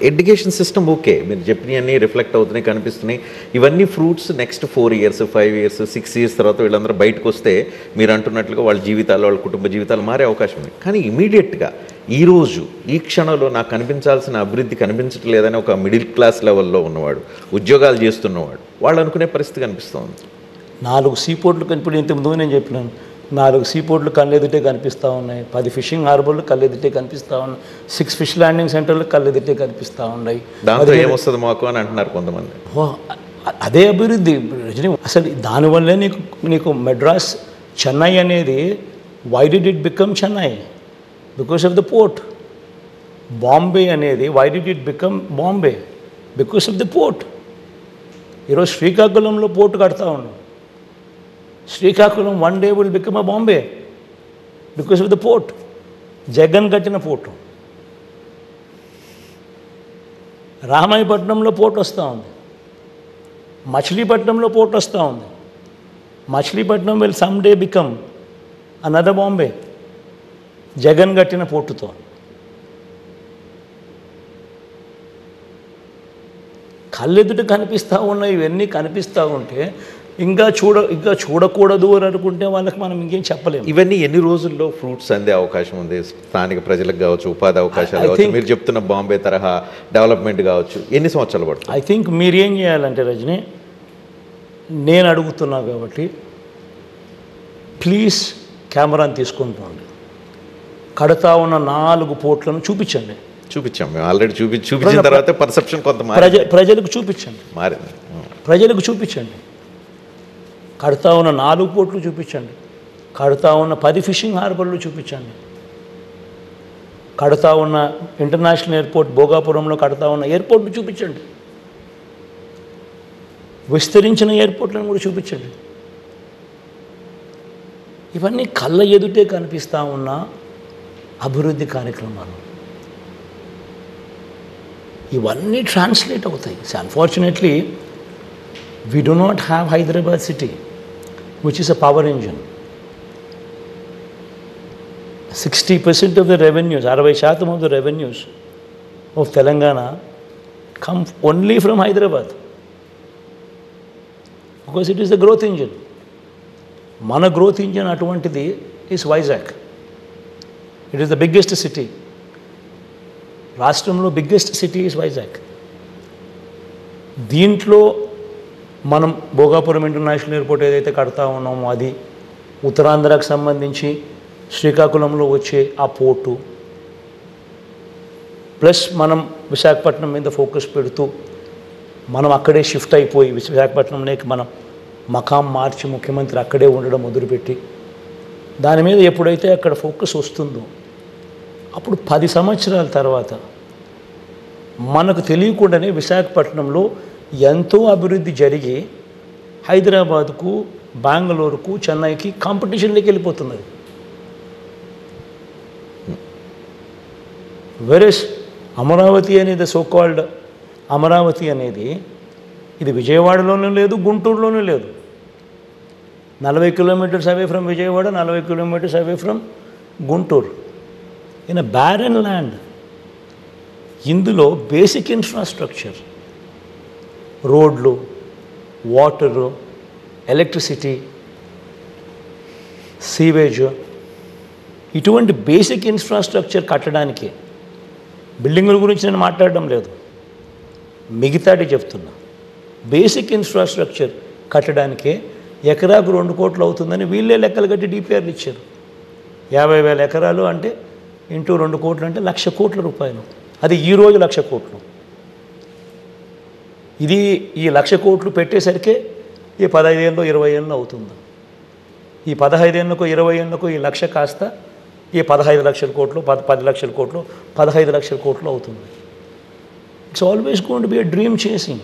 Education system okay. మీరు చెప్పినవన్నీ reflect అవుతున్నాయి, కనిపిస్తున్నాయి. ఇవన్నీ fruits next 4 years, 5 years, 6 years తర్వాత వీళ్ళందరూ బయటకొస్తే మీరు అంటున్నట్లుగా వాళ్ళ జీవితాలు, వాళ్ళ కుటుంబ జీవితాలు మారే అవకాశం ఉంది. కానీ ఇమీడియట్‌గా ఈరోజు, ఈ క్షణంలో నాకు కనిపించాల్సిన అభివృద్ధి కనిపించట్లేదని ఒక మిడిల్ క్లాస్ లెవెల్‌లో ఉన్నవాడు, ఉద్యోగాలు చేస్తున్నవాడు, వాళ్ళు అనుకునే పరిస్థితి కనిపిస్తోంది. 4 సీపోర్ట్లు ఇప్పుడు ఇంతకుముందు నేను చెప్పినాను. 4 సీపోర్ట్లు కళ్ళెదుటే కనిపిస్తూ ఉన్నాయి. 10 ఫిషింగ్ హార్బర్లు కళ్ళెదుటే కనిపిస్తూ ఉన్నాయి. 6 ఫిష్ ల్యాండింగ్ సెంటర్లు కళ్ళెదుటే కనిపిస్తూ ఉన్నాయి. దాంతో ఏమొస్తుంది మాకు అని అంటున్నారు కొంతమంది. అదే అభివృద్ధి రజనీ. అసలు దానివల్లే నీకు మెడ్రాస్, చెన్నై అనేది why did it become Chennai? Because of the port. Bombay అనేది why did it become Bombay? Because of the port. ఈరోజు శ్రీకాకుళంలో పోర్టు కడతా ఉన్నాం. Srikakulam one day will become a Bombay because of the port. Jagan కట్టిన పోర్టు. రామాయపట్నంలో పోర్ట్ వస్తూ ఉంది. మచిలీపట్నంలో పోర్ట్ వస్తూ ఉంది. Machilipatnam will some day become another Bombay Jagan కట్టిన పోర్టుతో. కళ్ళెదుట కనిపిస్తూ ఉన్నాయి. ఇవన్నీ కనిపిస్తూ ఉంటే ఇంకా చూడకూడదు అని అనుకుంటే వాళ్ళకి మనం ఇంకేం చెప్పలేము. ఇవన్నీ ఎన్ని రోజుల్లో ఫ్రూట్స్ అందే అవకాశం ఉంది? స్థానిక ప్రజలకు కావచ్చు, ఉపాధి అవకాశాలు కావచ్చు, మీరు చెప్తున్న బాంబే తరహా డెవలప్మెంట్ కావచ్చు, ఎన్ని సంవత్సరాలు పడుతుంది? ఐ థింక్ మీరేం చేయాలంటే రజనీ, నేను అడుగుతున్నా కాబట్టి ప్లీజ్ కెమెరాని తీసుకుంటండి. కడతా ఉన్న 4 పోర్ట్లను చూపించండి. చూపించాం మేము ఆల్రెడీ. చూపించిన తర్వాత పర్సెప్షన్ కొంత ప్రజలకు చూపించండి. మారింది. ప్రజలకు చూపించండి. కడతా ఉన్న 4 పోర్ట్లు చూపించండి. కడతా ఉన్న 10 ఫిషింగ్ హార్బర్లు చూపించండి. కడతా ఉన్న ఇంటర్నేషనల్ ఎయిర్పోర్ట్ భోగాపురంలో కడతా ఉన్న ఎయిర్పోర్ట్ను చూపించండి. విస్తరించిన ఎయిర్పోర్ట్లను కూడా చూపించండి. ఇవన్నీ కళ్ళ ఎదుటే కనిపిస్తూ ఉన్న అభివృద్ధి కార్యక్రమాలు. ఇవన్నీ ట్రాన్స్లేట్ అవుతాయి. Unfortunately we do not have Hyderabad city, which is a power engine. 60% of the revenues, 60% of the revenues of Telangana come only from Hyderabad, because it is the growth engine. Mana growth engine atuvantidi is Vizag. It is the biggest city. Rashtramlo biggest city is Vizag. దీంట్లో మనం Bhogapuram international airport ఏదైతే కడతా ఉన్నామో అది, ఉత్తరాంధ్రకు సంబంధించి శ్రీకాకుళంలో వచ్చే ఆ పోర్టు, ప్లస్ మనం విశాఖపట్నం మీద ఫోకస్ పెడుతూ మనం అక్కడే షిఫ్ట్ అయిపోయి విశాఖపట్నంలోకి మనం మకాం మార్చి ముఖ్యమంత్రి అక్కడే ఉండడం మొదలుపెట్టి దాని మీద ఎప్పుడైతే అక్కడ ఫోకస్ వస్తుందో అప్పుడు 10 సంవత్సరాల తర్వాత మనకు తెలియకుండానే విశాఖపట్నంలో ఎంతో అభివృద్ధి జరిగి హైదరాబాద్కు, బెంగళూరుకు, చెన్నైకి కాంపిటీషన్లోకి వెళ్ళిపోతున్నది. వెరస్ అమరావతి అనేది సోకాల్డ్ అమరావతి అనేది ఇది విజయవాడలోనూ లేదు, గుంటూరులోనూ లేదు. 40 kilometres away from Vijayawada, 40 kilometres away from Guntur. In a barren land. ఇందులో బేసిక్ ఇన్ఫ్రాస్ట్రక్చర్, రోడ్లు, వాటరు, ఎలక్ట్రిసిటీ, సీవేజ్, ఇటువంటి బేసిక్ ఇన్ఫ్రాస్ట్రక్చర్ కట్టడానికి, బిల్డింగుల గురించి నేను మాట్లాడడం లేదు, మిగతాటి చెప్తున్నా. బేసిక్ ఇన్ఫ్రాస్ట్రక్చర్ కట్టడానికే ఎకరాకు 2 కోట్లు అవుతుందని వీళ్ళే లెక్కలు కట్టి డిపిఆర్లు ఇచ్చారు. 50,000 ఎకరాలు అంటే ఇంటూ 2 కోట్లు అంటే 1,00,000 కోట్ల రూపాయలు. అది ఈరోజు 1,00,000 కోట్లు. ఇది ఈ 1,00,000 కోట్లు పెట్టేసరికి ఈ 15 ఏళ్ళు 20 ఏళ్ళు అవుతుంది. ఈ 15 ఏళ్ళకు 20 ఏళ్ళకు ఈ 1,00,000 కాస్త ఈ 15 లక్షల కోట్లు, 10 లక్షల కోట్లు, 15 లక్షల కోట్లు అవుతుంది. It's always going to be a dream chasing.